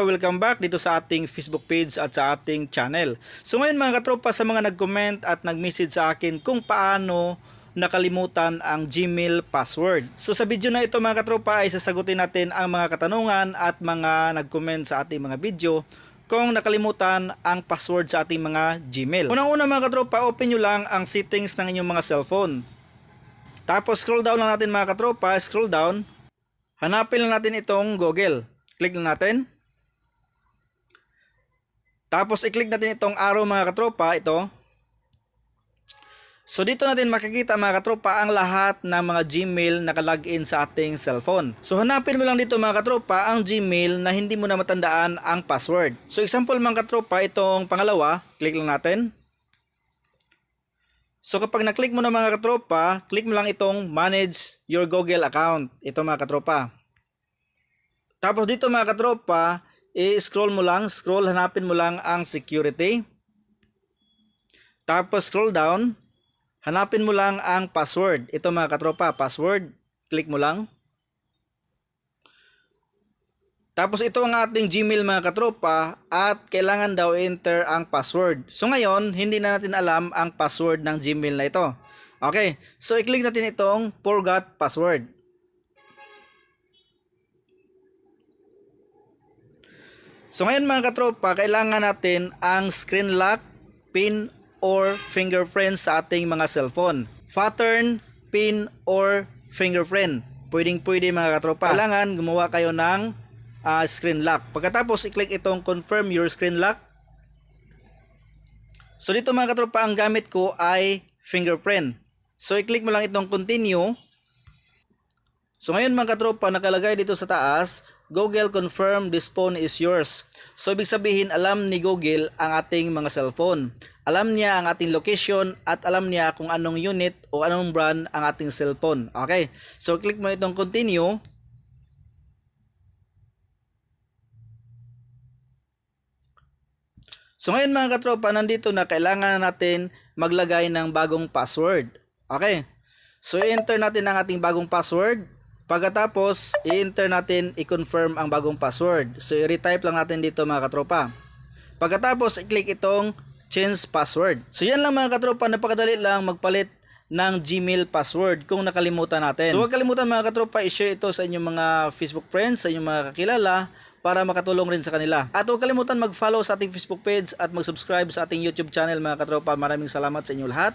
Welcome back dito sa ating Facebook page at sa ating channel. So ngayon mga katropa, sa mga nag-comment at nag-message sa akin kung paano nakalimutan ang Gmail password. So sa video na ito mga katropa ay sasagutin natin ang mga katanungan at mga nag-comment sa ating mga video kung nakalimutan ang password sa ating mga Gmail. Unang-una mga katropa, open nyo lang ang settings ng inyong mga cellphone. Tapos scroll down lang natin mga katropa, scroll down. Hanapin lang natin itong Google. Click lang natin. Tapos i-click natin itong arrow mga katropa, ito. So dito natin makikita mga katropa ang lahat ng mga Gmail na nakalagin sa ating cellphone. So hanapin mo lang dito mga katropa ang Gmail na hindi mo na matandaan ang password. So example mga katropa, itong pangalawa, click lang natin. So kapag na-click mo na mga katropa, click mo lang itong manage your Google account. Ito mga katropa. Tapos dito mga katropa, i-scroll mo lang, hanapin mo lang ang security. Tapos scroll down, hanapin mo lang ang password. Ito mga katropa, password. Click mo lang. Tapos ito ang ating Gmail mga katropa at kailangan daw enter ang password. So ngayon, hindi na natin alam ang password ng Gmail na ito. Okay, so i-click natin itong forgot password. So ngayon mga katropa, kailangan natin ang screen lock, pin, or fingerprint sa ating mga cellphone. Pattern, pin, or fingerprint. Pwede mga katropa. Kailangan gumawa kayo ng screen lock. Pagkatapos i-click itong confirm your screen lock. So dito mga katropa, ang gamit ko ay fingerprint. So i-click mo lang itong continue. So ngayon mga katropa, nakalagay dito sa taas, Google confirm this phone is yours. So ibig sabihin, alam ni Google ang ating mga cellphone. Alam niya ang ating location at alam niya kung anong unit o anong brand ang ating cellphone. Okay, so click mo itong continue. So ngayon mga katropa, nandito na kailangan natin maglagay ng bagong password. Okay, so i-enter natin ang ating bagong password. Pagkatapos, i-enter natin, i-confirm ang bagong password. So, i-retype lang natin dito mga katropa. Pagkatapos, i-click itong change password. So, yan lang mga katropa. Napakadali lang magpalit ng Gmail password kung nakalimutan natin. So, huwag kalimutan mga katropa, i-share ito sa inyong mga Facebook friends, sa inyong mga kakilala para makatulong rin sa kanila. At huwag kalimutan mag-follow sa ating Facebook page at mag-subscribe sa ating YouTube channel mga katropa. Maraming salamat sa inyo lahat.